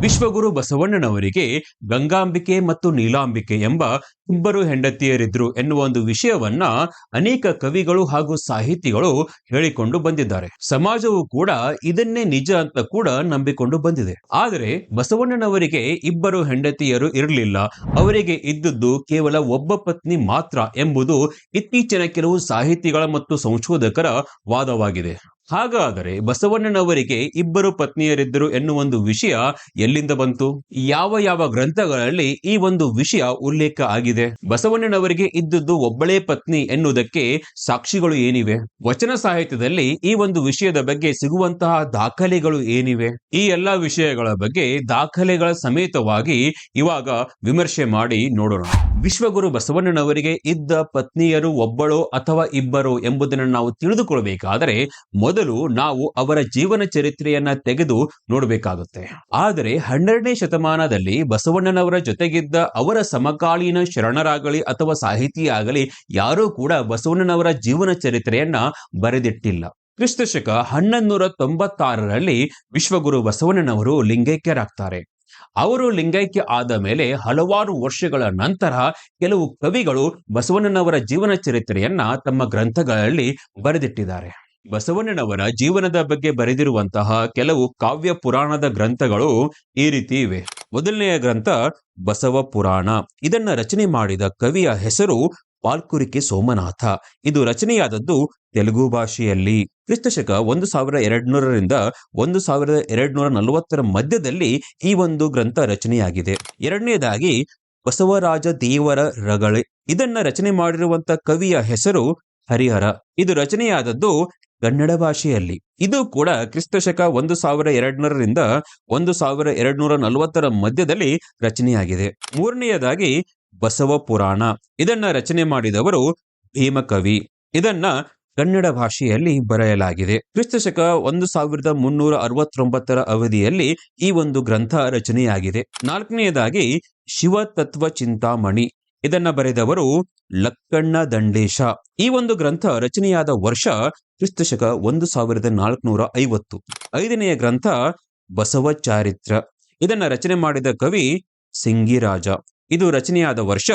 ವಿಶ್ವಗುರು ಬಸವಣ್ಣನವರಿಗೆ ಗಂಗಾಂಬಿಕೆ ಮತ್ತು ನೀಲಾಂಬಿಕೆ ಎಂಬ ಇಬ್ಬರು ಹೆಂಡತಿಯರಿದ್ರು ಎನ್ನುವ ಒಂದು ವಿಷಯವನ್ನ ಅನೇಕ ಕವಿಗಳು ಹಾಗೂ ಸಾಹಿತಿಗಳು ಹೇಳಿಕೊಂಡು ಬಂದಿದ್ದಾರೆ. ಸಮಾಜವು ಕೂಡ ಇದನ್ನೇ ನಿಜ ಅಂತ ಕೂಡ ನಂಬಿಕೊಂಡು ಬಂದಿದೆ. ಆದರೆ ಬಸವಣ್ಣನವರಿಗೆ ಇಬ್ಬರು ಹೆಂಡತಿಯರು ಇರಲಿಲ್ಲ, ಅವರಿಗೆ ಇದ್ದದ್ದು ಕೇವಲ ಒಬ್ಬ ಪತ್ನಿ ಮಾತ್ರ ಎಂಬುದು ಇತ್ತೀಚಿನ ಕೆಲವು ಸಾಹಿತಿಗಳ ಮತ್ತು ಸಂಶೋಧಕರ ವಾದವಾಗಿದೆ. ಹಾಗಾದರೆ ಬಸವಣ್ಣನವರಿಗೆ ಇಬ್ಬರು ಪತ್ನಿಯರಿದ್ದರು ಎನ್ನುವ ಒಂದು ವಿಷಯ ಎಲ್ಲಿಂದ ಬಂತು? ಯಾವ ಯಾವ ಗ್ರಂಥಗಳಲ್ಲಿ ಈ ಒಂದು ವಿಷಯ ಉಲ್ಲೇಖ ಆಗಿದೆ? ಬಸವಣ್ಣನವರಿಗೆ ಇದ್ದದ್ದು ಒಬ್ಬಳೇ ಪತ್ನಿ ಎನ್ನುವುದಕ್ಕೆ ಸಾಕ್ಷಿಗಳು ಏನಿವೆ? ವಚನ ಸಾಹಿತ್ಯದಲ್ಲಿ ಈ ಒಂದು ವಿಷಯದ ಬಗ್ಗೆ ಸಿಗುವಂತಹ ದಾಖಲೆಗಳು ಏನಿವೆ? ಈ ಎಲ್ಲಾ ವಿಷಯಗಳ ಬಗ್ಗೆ ದಾಖಲೆಗಳ ಸಮೇತವಾಗಿ ಇವಾಗ ವಿಮರ್ಶೆ ಮಾಡಿ ನೋಡೋಣ. ವಿಶ್ವಗುರು ಬಸವಣ್ಣನವರಿಗೆ ಇದ್ದ ಪತ್ನಿಯರು ಒಬ್ಬಳೋ ಅಥವಾ ಇಬ್ಬರೋ ಎಂಬುದನ್ನು ನಾವು ತಿಳಿದುಕೊಳ್ಳಬೇಕಾದರೆ ಮೊದಲು ನಾವು ಅವರ ಜೀವನ ಚರಿತ್ರೆಯನ್ನ ತೆಗೆದು ನೋಡಬೇಕಾಗುತ್ತೆ. ಆದರೆ 12ನೇ ಶತಮಾನದಲ್ಲಿ ಬಸವಣ್ಣನವರ ಜೊತೆಗಿದ್ದ ಅವರ ಸಮಕಾಲೀನ ಶರಣರಾಗಲಿ ಅಥವಾ ಸಾಹಿತಿಯಾಗಲಿ ಯಾರೂ ಕೂಡ ಬಸವಣ್ಣನವರ ಜೀವನ ಚರಿತ್ರೆಯನ್ನ ಬರೆದಿಟ್ಟಿಲ್ಲ. ಕ್ರಿಸ್ತಶಕ 1196ರಲ್ಲಿ ವಿಶ್ವಗುರು ಬಸವಣ್ಣನವರು ಲಿಂಗೈಕ್ಯರಾಗ್ತಾರೆ. ಅವರು ಲಿಂಗೈಕ್ಯ ಆದ ಮೇಲೆ ಹಲವಾರು ವರ್ಷಗಳ ನಂತರ ಕೆಲವು ಕವಿಗಳು ಬಸವಣ್ಣನವರ ಜೀವನ ಚರಿತ್ರೆಯನ್ನ ತಮ್ಮ ಗ್ರಂಥಗಳಲ್ಲಿ ಬರೆದಿಟ್ಟಿದ್ದಾರೆ. ಬಸವಣ್ಣನವರ ಜೀವನದ ಬಗ್ಗೆ ಬರೆದಿರುವಂತಹ ಕೆಲವು ಕಾವ್ಯ ಪುರಾಣದ ಗ್ರಂಥಗಳು ಈ ರೀತಿ ಇವೆ. ಮೊದಲನೆಯ ಗ್ರಂಥ ಬಸವ ಪುರಾಣ. ಇದನ್ನ ರಚನೆ ಮಾಡಿದ ಕವಿಯ ಹೆಸರು ಪಾಲ್ಕುರಿಕೆ ಸೋಮನಾಥ. ಇದು ರಚನೆಯಾದದ್ದು ತೆಲುಗು ಭಾಷೆಯಲ್ಲಿ. ಕ್ರಿಸ್ತಶಕ 1200ರಿಂದ 1240 ಮಧ್ಯದಲ್ಲಿ ಈ ಒಂದು ಗ್ರಂಥ ರಚನೆಯಾಗಿದೆ. ಎರಡನೇದಾಗಿ ಬಸವರಾಜ ದೇವರ ರಗಳೆ. ಇದನ್ನ ರಚನೆ ಮಾಡಿರುವಂತ ಕವಿಯ ಹೆಸರು ಹರಿಹರ. ಇದು ರಚನೆಯಾದದ್ದು ಕನ್ನಡ ಭಾಷೆಯಲ್ಲಿ. ಇದು ಕೂಡ ಕ್ರಿಸ್ತಶಕ 1200ರಿಂದ 1240 ಮಧ್ಯದಲ್ಲಿ ರಚನೆಯಾಗಿದೆ. ಮೂರನೆಯದಾಗಿ ಬಸವ ಪುರಾಣ. ಇದನ್ನ ರಚನೆ ಮಾಡಿದವರು ಭೀಮಕವಿ. ಇದನ್ನ ಕನ್ನಡ ಭಾಷೆಯಲ್ಲಿ ಬರೆಯಲಾಗಿದೆ. ಕ್ರಿಸ್ತಶಕ 1369 ಅವಧಿಯಲ್ಲಿ ಈ ಒಂದು ಗ್ರಂಥ ರಚನೆಯಾಗಿದೆ. ನಾಲ್ಕನೆಯದಾಗಿ ಶಿವತತ್ವ ಚಿಂತಾಮಣಿ. ಇದನ್ನ ಬರೆದವರು ಲಕ್ಕಣ್ಣ ದಂಡೇಶ. ಈ ಒಂದು ಗ್ರಂಥ ರಚನೆಯಾದ ವರ್ಷ ಕ್ರಿಸ್ತಶಕ 1450. ಐದನೆಯ ಗ್ರಂಥ ಬಸವ ಚಾರಿತ್ರ. ಇದನ್ನ ರಚನೆ ಮಾಡಿದ ಕವಿ ಸಿಂಗಿರಾಜ. ಇದು ರಚನೆಯಾದ ವರ್ಷ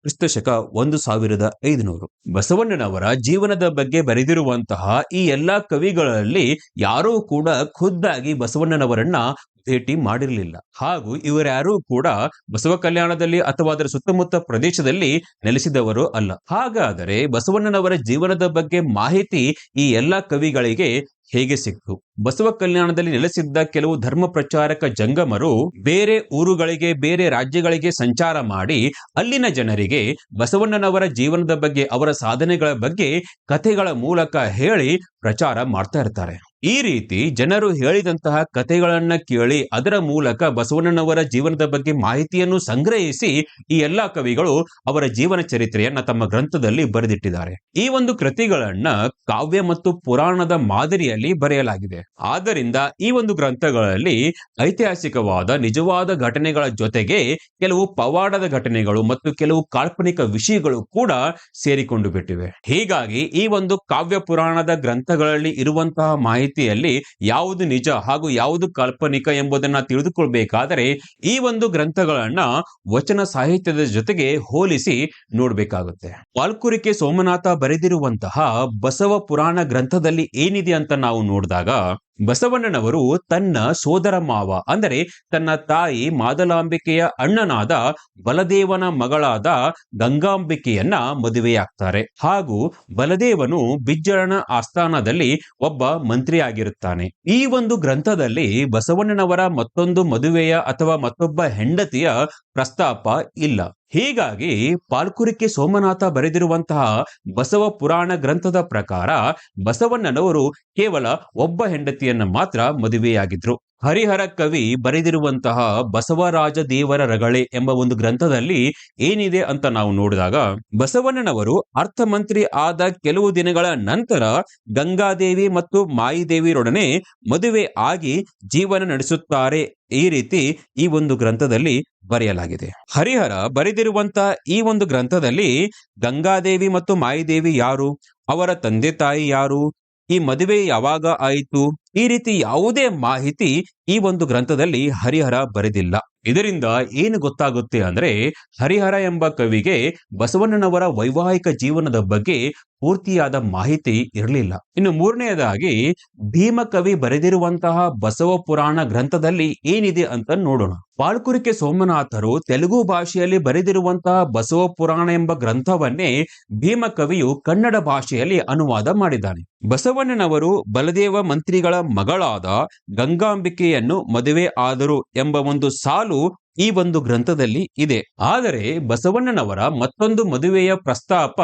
ಕ್ರಿಸ್ತಶಕ 1500. ಬಸವಣ್ಣನವರ ಜೀವನದ ಬಗ್ಗೆ ಬರೆದಿರುವಂತಹ ಈ ಎಲ್ಲಾ ಕವಿಗಳಲ್ಲಿ ಯಾರೂ ಕೂಡ ಖುದ್ದಾಗಿ ಬಸವಣ್ಣನವರನ್ನ ಭೇಟಿ ಮಾಡಿರಲಿಲ್ಲ. ಹಾಗೂ ಇವರ್ಯಾರೂ ಕೂಡ ಬಸವ ಕಲ್ಯಾಣದಲ್ಲಿ ಅಥವಾ ಅದರ ಸುತ್ತಮುತ್ತ ಪ್ರದೇಶದಲ್ಲಿ ನೆಲೆಸಿದವರು ಅಲ್ಲ. ಹಾಗಾದರೆ ಬಸವಣ್ಣನವರ ಜೀವನದ ಬಗ್ಗೆ ಮಾಹಿತಿ ಈ ಎಲ್ಲಾ ಕವಿಗಳಿಗೆ ಹೇಗೆ ಸಿಕ್ತು? ಬಸವ ಕಲ್ಯಾಣದಲ್ಲಿ ನೆಲೆಸಿದ್ದ ಕೆಲವು ಧರ್ಮ ಪ್ರಚಾರಕ ಜಂಗಮರು ಬೇರೆ ಊರುಗಳಿಗೆ, ಬೇರೆ ರಾಜ್ಯಗಳಿಗೆ ಸಂಚಾರ ಮಾಡಿ ಅಲ್ಲಿನ ಜನರಿಗೆ ಬಸವಣ್ಣನವರ ಜೀವನದ ಬಗ್ಗೆ, ಅವರ ಸಾಧನೆಗಳ ಬಗ್ಗೆ ಕಥೆಗಳ ಮೂಲಕ ಹೇಳಿ ಪ್ರಚಾರ ಮಾಡ್ತಾ ಇರ್ತಾರೆ. ಈ ರೀತಿ ಜನರು ಹೇಳಿದಂತಹ ಕಥೆಗಳನ್ನ ಕೇಳಿ ಅದರ ಮೂಲಕ ಬಸವಣ್ಣನವರ ಜೀವನದ ಬಗ್ಗೆ ಮಾಹಿತಿಯನ್ನು ಸಂಗ್ರಹಿಸಿ ಈ ಎಲ್ಲಾ ಕವಿಗಳು ಅವರ ಜೀವನ ಚರಿತ್ರೆಯನ್ನ ತಮ್ಮ ಗ್ರಂಥದಲ್ಲಿ ಬರೆದಿಟ್ಟಿದ್ದಾರೆ. ಈ ಒಂದು ಕೃತಿಗಳನ್ನ ಕಾವ್ಯ ಮತ್ತು ಪುರಾಣದ ಮಾದರಿಯಲ್ಲಿ ಬರೆಯಲಾಗಿದೆ. ಆದ್ದರಿಂದ ಈ ಒಂದು ಗ್ರಂಥಗಳಲ್ಲಿ ಐತಿಹಾಸಿಕವಾದ ನಿಜವಾದ ಘಟನೆಗಳ ಜೊತೆಗೆ ಕೆಲವು ಪವಾಡದ ಘಟನೆಗಳು ಮತ್ತು ಕೆಲವು ಕಾಲ್ಪನಿಕ ವಿಷಯಗಳು ಕೂಡ ಸೇರಿಕೊಂಡು ಬಿಟ್ಟಿವೆ. ಹೀಗಾಗಿ ಈ ಒಂದು ಕಾವ್ಯ ಪುರಾಣದ ಗ್ರಂಥಗಳಲ್ಲಿ ಇರುವಂತಹ ಮಾಹಿತಿಯಲ್ಲಿ ಯಾವುದು ನಿಜ ಹಾಗೂ ಯಾವುದು ಕಾಲ್ಪನಿಕ ಎಂಬುದನ್ನ ತಿಳಿದುಕೊಳ್ಬೇಕಾದರೆ ಈ ಒಂದು ಗ್ರಂಥಗಳನ್ನ ವಚನ ಸಾಹಿತ್ಯದ ಜೊತೆಗೆ ಹೋಲಿಸಿ ನೋಡ್ಬೇಕಾಗುತ್ತೆ. ಪಾಲ್ಕುರಿಕೆ ಸೋಮನಾಥ ಬರೆದಿರುವಂತಹ ಬಸವ ಪುರಾಣ ಗ್ರಂಥದಲ್ಲಿ ಏನಿದೆ ಅಂತ ನಾವು ನೋಡಿದಾಗ, ಬಸವಣ್ಣನವರು ತನ್ನ ಸೋದರ ಮಾವ ಅಂದರೆ ತನ್ನ ತಾಯಿ ಮಾದಲಾಂಬಿಕೆಯ ಅಣ್ಣನಾದ ಬಲದೇವನ ಮಗಳಾದ ಗಂಗಾಂಬಿಕೆಯನ್ನ ಮದುವೆಯಾಗ್ತಾರೆ. ಹಾಗೂ ಬಲದೇವನು ಬಿಜ್ಜಳನ ಆಸ್ಥಾನದಲ್ಲಿ ಒಬ್ಬ ಮಂತ್ರಿಯಾಗಿರುತ್ತಾನೆ. ಈ ಒಂದು ಗ್ರಂಥದಲ್ಲಿ ಬಸವಣ್ಣನವರ ಮತ್ತೊಂದು ಮದುವೆಯ ಅಥವಾ ಮತ್ತೊಬ್ಬ ಹೆಂಡತಿಯ ಪ್ರಸ್ತಾಪ ಇಲ್ಲ. ಹೀಗಾಗಿ ಪಾಲ್ಕುರಿಕೆ ಸೋಮನಾಥ ಬರೆದಿರುವಂತಹ ಬಸವ ಪುರಾಣ ಗ್ರಂಥದ ಪ್ರಕಾರ ಬಸವಣ್ಣನವರು ಕೇವಲ ಒಬ್ಬ ಹೆಂಡತಿಯನ್ನ ಮಾತ್ರ ಮದುವೆಯಾಗಿದ್ರು. ಹರಿಹರ ಕವಿ ಬರೆದಿರುವಂತಹ ಬಸವರಾಜ ದೇವರ ರಗಳೆ ಎಂಬ ಒಂದು ಗ್ರಂಥದಲ್ಲಿ ಏನಿದೆ ಅಂತ ನಾವು ನೋಡಿದಾಗ, ಬಸವಣ್ಣನವರು ಅರ್ಥಮಂತ್ರಿ ಆದ ಕೆಲವು ದಿನಗಳ ನಂತರ ಗಂಗಾದೇವಿ ಮತ್ತು ಮಾಯಿದೇವಿಯರೊಡನೆ ಮದುವೆ ಆಗಿ ಜೀವನ ನಡೆಸುತ್ತಾರೆ. ಈ ರೀತಿ ಈ ಒಂದು ಗ್ರಂಥದಲ್ಲಿ ಬರೆಯಲಾಗಿದೆ. ಹರಿಹರ ಬರೆದಿರುವಂತಹ ಈ ಒಂದು ಗ್ರಂಥದಲ್ಲಿ ಗಂಗಾದೇವಿ ಮತ್ತು ಮಾಯಿದೇವಿ ಯಾರು, ಅವರ ತಂದೆ ತಾಯಿ ಯಾರು, ಈ ಮದುವೆ ಯಾವಾಗ ಆಯಿತು, ಈ ರೀತಿ ಯಾವುದೇ ಮಾಹಿತಿ ಈ ಒಂದು ಗ್ರಂಥದಲ್ಲಿ ಹರಿಹರ ಬರೆದಿಲ್ಲ. ಇದರಿಂದ ಏನು ಗೊತ್ತಾಗುತ್ತೆ ಅಂದ್ರೆ, ಹರಿಹರ ಎಂಬ ಕವಿಗೆ ಬಸವಣ್ಣನವರ ವೈವಾಹಿಕ ಜೀವನದ ಬಗ್ಗೆ ಪೂರ್ತಿಯಾದ ಮಾಹಿತಿ ಇರಲಿಲ್ಲ. ಇನ್ನು ಮೂರನೆಯದಾಗಿ, ಭೀಮಕವಿ ಬರೆದಿರುವಂತಹ ಬಸವ ಪುರಾಣ ಗ್ರಂಥದಲ್ಲಿ ಏನಿದೆ ಅಂತ ನೋಡೋಣ. ಪಾಲ್ಕುರಿಕೆ ಸೋಮನಾಥರು ತೆಲುಗು ಭಾಷೆಯಲ್ಲಿ ಬರೆದಿರುವಂತಹ ಬಸವ ಪುರಾಣ ಎಂಬ ಗ್ರಂಥವನ್ನೇ ಭೀಮಕವಿಯು ಕನ್ನಡ ಭಾಷೆಯಲ್ಲಿ ಅನುವಾದ ಮಾಡಿದ್ದಾನೆ. ಬಸವಣ್ಣನವರು ಬಲದೇವ ಮಂತ್ರಿಗಳ ಮಗಳಾದ ಗಂಗಾಂಬಿಕೆಯನ್ನು ಮದುವೆ ಆದರು ಎಂಬ ಒಂದು ಸಾಲು ಈ ಒಂದು ಗ್ರಂಥದಲ್ಲಿ ಇದೆ. ಆದರೆ ಬಸವಣ್ಣನವರ ಮತ್ತೊಂದು ಮದುವೆಯ ಪ್ರಸ್ತಾಪ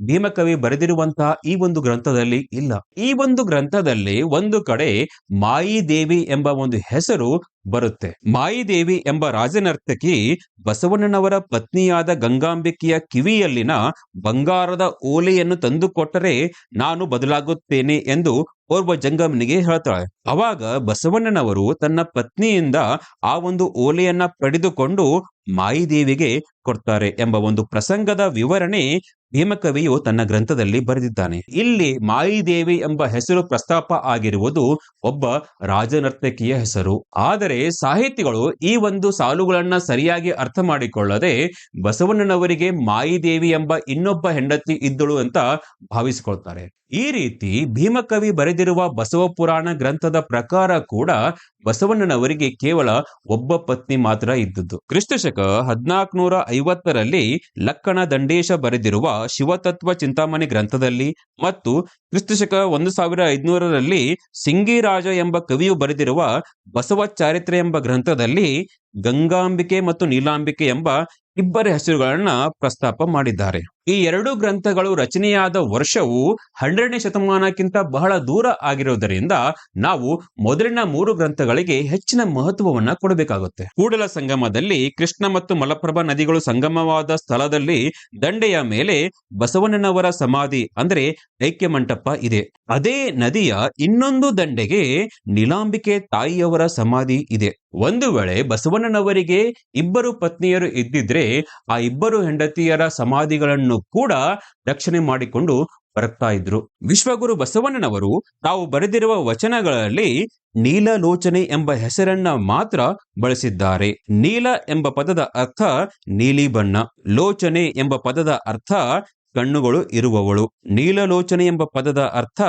ಭೀಮಕವಿ ಬರೆದಿರುವಂತಹ ಈ ಒಂದು ಗ್ರಂಥದಲ್ಲಿ ಇಲ್ಲ. ಈ ಒಂದು ಗ್ರಂಥದಲ್ಲಿ ಒಂದು ಕಡೆ ಮಾಯಿದೇವಿ ಎಂಬ ಒಂದು ಹೆಸರು ಬರುತ್ತೆ. ಮಾಯಿದೇವಿ ಎಂಬ ರಾಜನರ್ತಕಿ ಬಸವಣ್ಣನವರ ಪತ್ನಿಯಾದ ಗಂಗಾಂಬಿಕೆಯ ಕಿವಿಯಲ್ಲಿನ ಬಂಗಾರದ ಓಲೆಯನ್ನು ತಂದುಕೊಟ್ಟರೆ ನಾನು ಬದಲಾಗುತ್ತೇನೆ ಎಂದು ಓರ್ವ ಜಂಗಮನಿಗೆ ಹೇಳ್ತಾಳೆ. ಅವಾಗ ಬಸವಣ್ಣನವರು ತನ್ನ ಪತ್ನಿಯಿಂದ ಆ ಒಂದು ಓಲೆಯನ್ನ ಪಡೆದುಕೊಂಡು ಮಾಯಿದೇವಿಗೆ ಕೊಡ್ತಾರೆ ಎಂಬ ಒಂದು ಪ್ರಸಂಗದ ವಿವರಣೆ ಭೀಮಕವಿಯು ತನ್ನ ಗ್ರಂಥದಲ್ಲಿ ಬರೆದಿದ್ದಾನೆ. ಇಲ್ಲಿ ಮಾಯಿದೇವಿ ಎಂಬ ಹೆಸರು ಪ್ರಸ್ತಾಪ ಆಗಿರುವುದು ಒಬ್ಬ ರಾಜನರ್ತಕಿಯ ಹೆಸರು. ಆದರೆ ಸಾಹಿತಿಗಳು ಈ ಒಂದು ಸಾಲುಗಳನ್ನ ಸರಿಯಾಗಿ ಅರ್ಥ ಮಾಡಿಕೊಳ್ಳದೆ ಬಸವಣ್ಣನವರಿಗೆ ಮಾಯಿದೇವಿ ಎಂಬ ಇನ್ನೊಬ್ಬ ಹೆಂಡತಿ ಇದ್ದಳು ಅಂತ ಭಾವಿಸಿಕೊಳ್ತಾರೆ. ಈ ರೀತಿ ಭೀಮಕವಿ ಬರೆದಿರುವ ಬಸವ ಪುರಾಣ ಗ್ರಂಥದ ಪ್ರಕಾರ ಕೂಡ ಬಸವಣ್ಣನವರಿಗೆ ಕೇವಲ ಒಬ್ಬ ಪತ್ನಿ ಮಾತ್ರ ಇದ್ದದ್ದು. ಕ್ರಿಸ್ತಶಕ 1450ರಲ್ಲಿ ಲಕ್ಕಣ ದಂಡೇಶ ಬರೆದಿರುವ ಶಿವತತ್ವ ಚಿಂತಾಮಣಿ ಗ್ರಂಥದಲ್ಲಿ ಮತ್ತು ಕ್ರಿಸ್ತಶಕ 1500ರಲ್ಲಿ ಸಿಂಗಿರಾಜ ಎಂಬ ಕವಿಯು ಬರೆದಿರುವ ಬಸವ ಚಾರಿತ್ರೆ ಎಂಬ ಗ್ರಂಥದಲ್ಲಿ ಗಂಗಾಂಬಿಕೆ ಮತ್ತು ನೀಲಾಂಬಿಕೆ ಎಂಬ ಇಬ್ಬರ ಹೆಸರುಗಳನ್ನ ಪ್ರಸ್ತಾಪ ಮಾಡಿದ್ದಾರೆ. ಈ ಎರಡು ಗ್ರಂಥಗಳು ರಚನೆಯಾದ ವರ್ಷವು 12ನೇ ಶತಮಾನಕ್ಕಿಂತ ಬಹಳ ದೂರ ಆಗಿರುವುದರಿಂದ ನಾವು ಮೊದಲಿನ 3 ಗ್ರಂಥಗಳಿಗೆ ಹೆಚ್ಚಿನ ಮಹತ್ವವನ್ನ ಕೊಡಬೇಕಾಗುತ್ತೆ. ಕೂಡಲ ಸಂಗಮದಲ್ಲಿ ಕೃಷ್ಣ ಮತ್ತು ಮಲಪ್ರಭಾ ನದಿಗಳು ಸಂಗಮವಾದ ಸ್ಥಳದಲ್ಲಿ ದಂಡೆಯ ಮೇಲೆ ಬಸವಣ್ಣನವರ ಸಮಾಧಿ ಅಂದ್ರೆ ಐಕ್ಯ ಮಂಟಪ ಇದೆ. ಅದೇ ನದಿಯ ಇನ್ನೊಂದು ದಂಡೆಗೆ ನೀಲಾಂಬಿಕೆ ತಾಯಿಯವರ ಸಮಾಧಿ ಇದೆ. ಒಂದು ವೇಳೆ ಬಸವಣ್ಣನವರಿಗೆ ಇಬ್ಬರು ಪತ್ನಿಯರು ಇದ್ದಿದ್ರೆ ಆ ಇಬ್ಬರು ಹೆಂಡತಿಯರ ಸಮಾಧಿಗಳನ್ನು ಕೂಡ ರಕ್ಷಣೆ ಮಾಡಿಕೊಂಡು ಬರುತ್ತಾ ಇದ್ರು. ವಿಶ್ವಗುರು ಬಸವಣ್ಣನವರು ತಾವು ಬರೆದಿರುವ ವಚನಗಳಲ್ಲಿ ನೀಲಲೋಚನೆ ಎಂಬ ಹೆಸರನ್ನ ಮಾತ್ರ ಬಳಸಿದ್ದಾರೆ. ನೀಲ ಎಂಬ ಪದದ ಅರ್ಥ ನೀಲಿ ಬಣ್ಣ, ಲೋಚನೆ ಎಂಬ ಪದದ ಅರ್ಥ ಕಣ್ಣುಗಳು ಇರುವವಳು, ನೀಲಲೋಚನೆ ಎಂಬ ಪದದ ಅರ್ಥ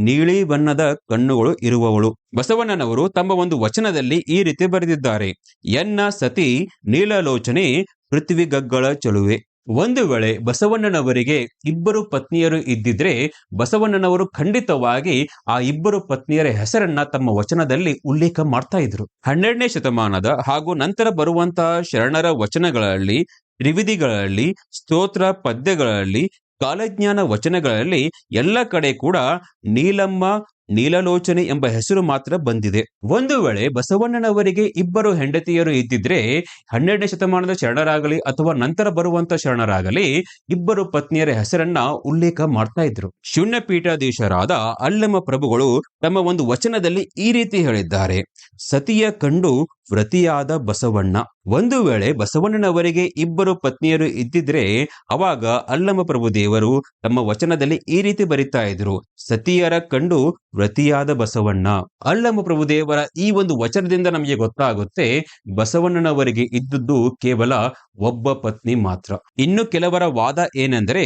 ನೀಲಿ ಬಣ್ಣದ ಕಣ್ಣುಗಳು ಇರುವವಳು. ಬಸವಣ್ಣನವರು ತಮ್ಮ ಒಂದು ವಚನದಲ್ಲಿ ಈ ರೀತಿ ಬರೆದಿದ್ದಾರೆ: ಎನ್ನ ಸತಿ ನೀಲಲೋಚನೆ ಪೃಥ್ವಿಗಗ್ಗಳ ಚಲುವೆ. ಒಂದು ವೇಳೆ ಬಸವಣ್ಣನವರಿಗೆ ಇಬ್ಬರು ಪತ್ನಿಯರು ಇದ್ದಿದ್ರೆ ಬಸವಣ್ಣನವರು ಖಂಡಿತವಾಗಿ ಆ ಇಬ್ಬರು ಪತ್ನಿಯರ ಹೆಸರನ್ನ ತಮ್ಮ ವಚನದಲ್ಲಿ ಉಲ್ಲೇಖ ಮಾಡ್ತಾ ಇದ್ರು. 12ನೇ ಶತಮಾನದ ಹಾಗೂ ನಂತರ ಬರುವಂತಹ ಶರಣರ ವಚನಗಳಲ್ಲಿ, ತ್ರಿವಿಧಿಗಳಲ್ಲಿ, ಸ್ತೋತ್ರ ಪದ್ಯಗಳಲ್ಲಿ, ಕಾಲಜ್ಞಾನ ವಚನಗಳಲ್ಲಿ ಎಲ್ಲ ಕಡೆ ಕೂಡ ನೀಲಮ್ಮ, ನೀಲಲೋಚನೆ ಎಂಬ ಹೆಸರು ಮಾತ್ರ ಬಂದಿದೆ. ಒಂದು ವೇಳೆ ಬಸವಣ್ಣನವರಿಗೆ ಇಬ್ಬರು ಹೆಂಡತಿಯರು ಇದ್ದಿದ್ರೆ 12ನೇ ಶತಮಾನದ ಶರಣರಾಗಲಿ ಅಥವಾ ನಂತರ ಬರುವಂತ ಶರಣರಾಗಲಿ ಇಬ್ಬರು ಪತ್ನಿಯರ ಹೆಸರನ್ನ ಉಲ್ಲೇಖ ಮಾಡ್ತಾ ಇದ್ರು. ಶೂನ್ಯಪೀಠಾಧೀಶರಾದ ಅಲ್ಲಮ ಪ್ರಭುಗಳು ತಮ್ಮ ಒಂದು ವಚನದಲ್ಲಿ ಈ ರೀತಿ ಹೇಳಿದ್ದಾರೆ: ಸತಿಯ ಕಂಡು ವ್ರತಿಯಾದ ಬಸವಣ್ಣ. ಒಂದು ವೇಳೆ ಬಸವಣ್ಣನವರಿಗೆ ಇಬ್ಬರು ಪತ್ನಿಯರು ಇದ್ದಿದ್ರೆ ಅವಾಗ ಅಲ್ಲಮ ಪ್ರಭು ದೇವರು ತಮ್ಮ ವಚನದಲ್ಲಿ ಈ ರೀತಿ ಬರಿತಾ ಇದ್ರು: ಸತಿಯರ ಕಂಡು ವ್ರತಿಯಾದ ಬಸವಣ್ಣ. ಅಲ್ಲಮ ಪ್ರಭು ದೇವರ ಈ ಒಂದು ವಚನದಿಂದ ನಮಗೆ ಗೊತ್ತಾಗುತ್ತೆ ಬಸವಣ್ಣನವರಿಗೆ ಇದ್ದದ್ದು ಕೇವಲ ಒಬ್ಬ ಪತ್ನಿ ಮಾತ್ರ. ಇನ್ನು ಕೆಲವರ ವಾದ ಏನೆಂದರೆ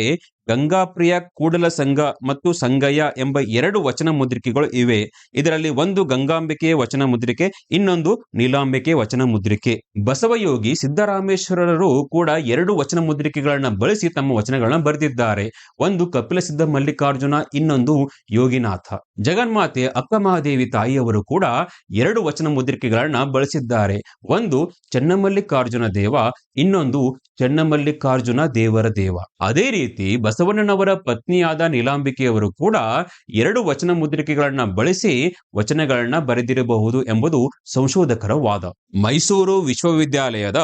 ಗಂಗಾಪ್ರಿಯ ಕೂಡಲ ಸಂಘ ಮತ್ತು ಸಂಗಯ್ಯ ಎಂಬ 2 ವಚನ ಮುದ್ರಿಕೆಗಳು ಇವೆ. ಇದರಲ್ಲಿ ಒಂದು ಗಂಗಾಂಬಿಕೆಯ ವಚನ ಮುದ್ರಿಕೆ, ಇನ್ನೊಂದು ನೀಲಾಂಬಿಕೆ ವಚನ ಮುದ್ರಿಕೆ. ಬಸವಯೋಗಿ ಸಿದ್ದರಾಮೇಶ್ವರರು ಕೂಡ 2 ವಚನ ಮುದ್ರಿಕೆಗಳನ್ನ ಬಳಸಿ ತಮ್ಮ ವಚನಗಳನ್ನ ಬರೆದಿದ್ದಾರೆ. ಒಂದು ಕಪಿಲ ಸಿದ್ಧ ಮಲ್ಲಿಕಾರ್ಜುನ, ಇನ್ನೊಂದು ಯೋಗಿನಾಥ. ಜಗನ್ಮಾತೆ ಅಕ್ಕಮಹಾದೇವಿ ತಾಯಿಯವರು ಕೂಡ 2 ವಚನ ಮುದ್ರಿಕೆಗಳನ್ನ ಬಳಸಿದ್ದಾರೆ. ಒಂದು ಚೆನ್ನಮಲ್ಲಿಕಾರ್ಜುನ ದೇವ, ಇನ್ನೊಂದು ಚೆನ್ನಮಲ್ಲಿಕಾರ್ಜುನ ದೇವರ ದೇವ. ಅದೇ ರೀತಿ ಬಸವಣ್ಣನವರ ಪತ್ನಿಯಾದ ನೀಲಾಂಬಿಕೆಯವರು ಕೂಡ 2 ವಚನ ಮುದ್ರಿಕೆಗಳನ್ನ ಬಳಸಿ ವಚನಗಳನ್ನ ಬರೆದಿರಬಹುದು ಎಂಬುದು ಸಂಶೋಧಕರ ವಾದ. ಮೈಸೂರು ವಿಶ್ವವಿದ್ಯಾಲಯದ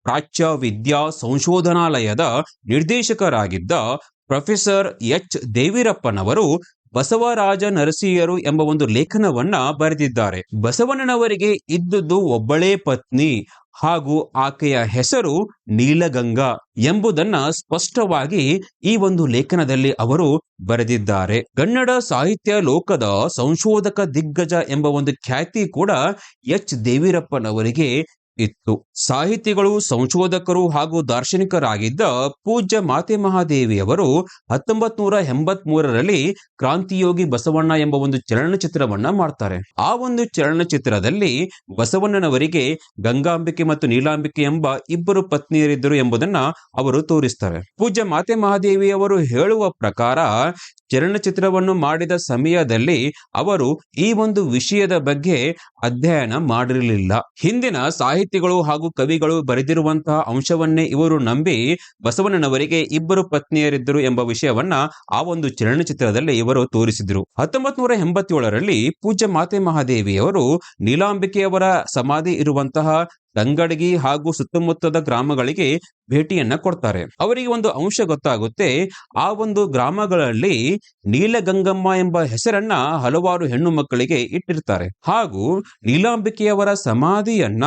ಪ್ರಾಚ್ಯ ವಿದ್ಯಾ ಸಂಶೋಧನಾಲಯದ ನಿರ್ದೇಶಕರಾಗಿದ್ದ ಪ್ರೊಫೆಸರ್ ಎಚ್ ದೇವಿರಪ್ಪನವರು ಬಸವರಾಜ ನರಸಿಯರು ಎಂಬ ಒಂದು ಲೇಖನವನ್ನ ಬರೆದಿದ್ದಾರೆ. ಬಸವಣ್ಣನವರಿಗೆ ಇದ್ದುದು ಒಬ್ಬಳೇ ಪತ್ನಿ ಹಾಗೂ ಆಕೆಯ ಹೆಸರು ನೀಲಗಂಗಾ ಎಂಬುದನ್ನ ಸ್ಪಷ್ಟವಾಗಿ ಈ ಒಂದು ಲೇಖನದಲ್ಲಿ ಅವರು ಬರೆದಿದ್ದಾರೆ. ಕನ್ನಡ ಸಾಹಿತ್ಯ ಲೋಕದ ಸಂಶೋಧಕ ದಿಗ್ಗಜ ಎಂಬ ಒಂದು ಖ್ಯಾತಿ ಕೂಡ ಎಚ್ ದೇವೀರಪ್ಪನವರಿಗೆ ಇತ್ತು. ಸಾಹಿತಿಗಳು, ಸಂಶೋಧಕರು ಹಾಗೂ ದಾರ್ಶನಿಕರಾಗಿದ್ದ ಪೂಜ್ಯ ಮಾತೆ ಮಹಾದೇವಿಯವರು 1983ರಲ್ಲಿ ಕ್ರಾಂತಿಯೋಗಿ ಬಸವಣ್ಣ ಎಂಬ ಒಂದು ಚಲನಚಿತ್ರವನ್ನ ಮಾಡ್ತಾರೆ. ಆ ಒಂದು ಚಲನಚಿತ್ರದಲ್ಲಿ ಬಸವಣ್ಣನವರಿಗೆ ಗಂಗಾಂಬಿಕೆ ಮತ್ತು ನೀಲಾಂಬಿಕೆ ಎಂಬ ಇಬ್ಬರು ಪತ್ನಿಯರಿದ್ದರು ಎಂಬುದನ್ನ ಅವರು ತೋರಿಸ್ತಾರೆ. ಪೂಜ್ಯ ಮಾತೆ ಮಹಾದೇವಿಯವರು ಹೇಳುವ ಪ್ರಕಾರ ಚಲನಚಿತ್ರವನ್ನು ಮಾಡಿದ ಸಮಯದಲ್ಲಿ ಅವರು ಈ ಒಂದು ವಿಷಯದ ಬಗ್ಗೆ ಅಧ್ಯಯನ ಮಾಡಿರಲಿಲ್ಲ. ಹಿಂದಿನ ಸಾಹಿತಿಗಳು ಹಾಗೂ ಕವಿಗಳು ಬರೆದಿರುವಂತಹ ಅಂಶವನ್ನೇ ಇವರು ನಂಬಿ ಬಸವಣ್ಣನವರಿಗೆ ಇಬ್ಬರು ಪತ್ನಿಯರಿದ್ದರು ಎಂಬ ವಿಷಯವನ್ನ ಆ ಒಂದು ಚಲನಚಿತ್ರದಲ್ಲಿ ಇವರು ತೋರಿಸಿದ್ರು. 1987ರಲ್ಲಿ ಪೂಜ್ಯ ಮಾತೆ ಮಹಾದೇವಿಯವರು ನೀಲಾಂಬಿಕೆಯವರ ಸಮಾಧಿ ಇರುವಂತಹ ತಂಗಡಗಿ ಹಾಗೂ ಸುತ್ತಮುತ್ತದ ಗ್ರಾಮಗಳಿಗೆ ಭೇಟಿಯನ್ನ ಕೊಡ್ತಾರೆ. ಅವರಿಗೆ ಒಂದು ಅಂಶ ಗೊತ್ತಾಗುತ್ತೆ. ಆ ಒಂದು ಗ್ರಾಮಗಳಲ್ಲಿ ನೀಲಗಂಗಮ್ಮ ಎಂಬ ಹೆಸರನ್ನ ಹಲವಾರು ಹೆಣ್ಣು ಮಕ್ಕಳಿಗೆ ಇಟ್ಟಿರ್ತಾರೆ ಹಾಗೂ ನೀಲಾಂಬಿಕೆಯವರ ಸಮಾಧಿಯನ್ನ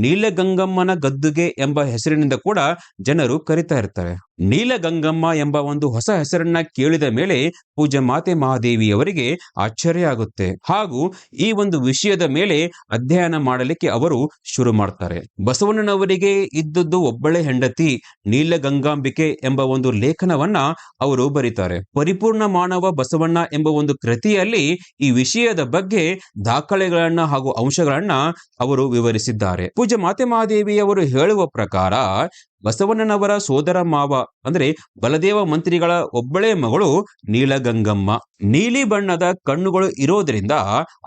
ನೀಲಗಂಗಮ್ಮನ ಗದ್ದುಗೆ ಎಂಬ ಹೆಸರಿನಿಂದ ಕೂಡ ಜನರು ಕರಿತಾ ಇರ್ತಾರೆ. ನೀಲಗಂಗಮ್ಮ ಎಂಬ ಒಂದು ಹೊಸ ಹೆಸರನ್ನ ಕೇಳಿದ ಮೇಲೆ ಪೂಜ್ಯ ಮಾತೆ ಮಹಾದೇವಿಯವರಿಗೆ ಆಶ್ಚರ್ಯ ಆಗುತ್ತೆ ಹಾಗೂ ಈ ಒಂದು ವಿಷಯದ ಮೇಲೆ ಅಧ್ಯಯನ ಮಾಡಲಿಕ್ಕೆ ಅವರು ಶುರು ಮಾಡ್ತಾರೆ. ಬಸವಣ್ಣನವರಿಗೆ ಇದ್ದದ್ದು ಒಬ್ಬಳೇ ಹೆಂಡತಿ ನೀಲಗಂಗಾಂಬಿಕೆ ಎಂಬ ಒಂದು ಲೇಖನವನ್ನ ಅವರು ಬರೀತಾರೆ. ಪರಿಪೂರ್ಣ ಮಾನವ ಬಸವಣ್ಣ ಎಂಬ ಒಂದು ಕೃತಿಯಲ್ಲಿ ಈ ವಿಷಯದ ಬಗ್ಗೆ ದಾಖಲೆಗಳನ್ನ ಹಾಗೂ ಅಂಶಗಳನ್ನ ಅವರು ವಿವರಿಸಿದ್ದಾರೆ. ಪೂಜ್ಯ ಮಾತೆ ಮಹಾದೇವಿಯವರು ಹೇಳುವ ಪ್ರಕಾರ ಬಸವಣ್ಣನವರ ಸೋದರ ಮಾವ ಅಂದ್ರೆ ಬಲದೇವ ಮಂತ್ರಿಗಳ ಒಬ್ಬಳೇ ಮಗಳು ನೀಲಗಂಗಮ್ಮ. ನೀಲಿ ಬಣ್ಣದ ಕಣ್ಣುಗಳು ಇರೋದ್ರಿಂದ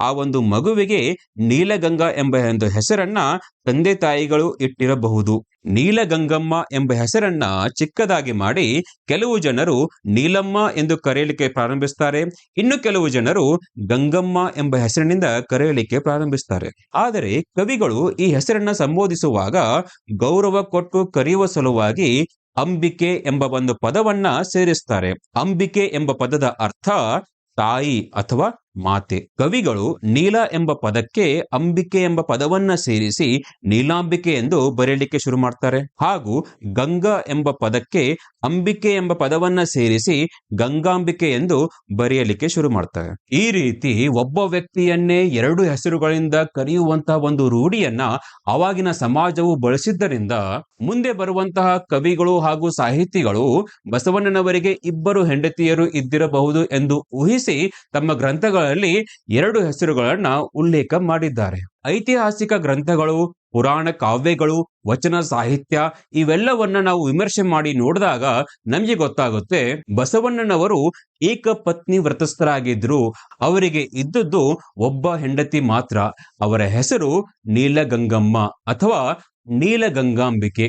ಆ ಒಂದು ಮಗುವಿಗೆ ನೀಲಗಂಗಾ ಎಂಬ ಒಂದು ಹೆಸರನ್ನ ತಂದೆ ತಾಯಿಗಳು ಇಟ್ಟಿರಬಹುದು. ನೀಲಗಂಗಮ್ಮ ಎಂಬ ಹೆಸರನ್ನ ಚಿಕ್ಕದಾಗಿ ಮಾಡಿ ಕೆಲವು ಜನರು ನೀಲಮ್ಮ ಎಂದು ಕರೆಯಲಿಕ್ಕೆ ಪ್ರಾರಂಭಿಸ್ತಾರೆ. ಇನ್ನು ಕೆಲವು ಜನರು ಗಂಗಮ್ಮ ಎಂಬ ಹೆಸರಿನಿಂದ ಕರೆಯಲಿಕ್ಕೆ ಪ್ರಾರಂಭಿಸ್ತಾರೆ. ಆದರೆ ಕವಿಗಳು ಈ ಹೆಸರನ್ನ ಸಂಬೋಧಿಸುವಾಗ ಗೌರವ ಕೊಟ್ಟು ಕರೆಯುವ ಸಲುವಾಗಿ ಅಂಬಿಕೆ ಎಂಬ ಒಂದು ಪದವನ್ನ ಸೇರಿಸ್ತಾರೆ. ಅಂಬಿಕೆ ಎಂಬ ಪದದ ಅರ್ಥ ತಾಯಿ ಅಥವಾ ಮಾತೆ. ಕವಿಗಳು ನೀಲ ಎಂಬ ಪದಕ್ಕೆ ಅಂಬಿಕೆ ಎಂಬ ಪದವನ್ನ ಸೇರಿಸಿ ನೀಲಾಂಬಿಕೆ ಎಂದು ಬರೆಯಲಿಕ್ಕೆ ಶುರು ಮಾಡ್ತಾರೆ ಹಾಗೂ ಗಂಗಾ ಎಂಬ ಪದಕ್ಕೆ ಅಂಬಿಕೆ ಎಂಬ ಪದವನ್ನ ಸೇರಿಸಿ ಗಂಗಾಂಬಿಕೆ ಎಂದು ಬರೆಯಲಿಕ್ಕೆ ಶುರು ಮಾಡ್ತಾರೆ. ಈ ರೀತಿ ಒಬ್ಬ ವ್ಯಕ್ತಿಯನ್ನೇ ಎರಡು ಹೆಸರುಗಳಿಂದ ಕರೆಯುವಂತಹ ಒಂದು ರೂಢಿಯನ್ನ ಅವಾಗಿನ ಸಮಾಜವು ಬಳಸಿದ್ದರಿಂದ ಮುಂದೆ ಬರುವಂತಹ ಕವಿಗಳು ಹಾಗೂ ಸಾಹಿತಿಗಳು ಬಸವಣ್ಣನವರಿಗೆ ಇಬ್ಬರು ಹೆಂಡತಿಯರು ಇದ್ದಿರಬಹುದು ಎಂದು ಊಹಿಸಿ ತಮ್ಮ ಗ್ರಂಥಗಳಲ್ಲಿ ಎರಡು ಹೆಸರುಗಳನ್ನ ಉಲ್ಲೇಖ ಮಾಡಿದ್ದಾರೆ. ಐತಿಹಾಸಿಕ ಗ್ರಂಥಗಳು, ಪುರಾಣ ಕಾವ್ಯಗಳು, ವಚನ ಸಾಹಿತ್ಯ ಇವೆಲ್ಲವನ್ನ ನಾವು ವಿಮರ್ಶೆ ಮಾಡಿ ನೋಡಿದಾಗ ನಮಗೆ ಗೊತ್ತಾಗುತ್ತೆ ಬಸವಣ್ಣನವರು ಏಕಪತ್ನಿ ವ್ರತಸ್ಥರಾಗಿದ್ರು. ಅವರಿಗೆ ಇದ್ದದ್ದು ಒಬ್ಬ ಹೆಂಡತಿ ಮಾತ್ರ. ಅವರ ಹೆಸರು ನೀಲಗಂಗಮ್ಮ ಅಥವಾ ನೀಲಗಂಗಾಂಬಿಕೆ.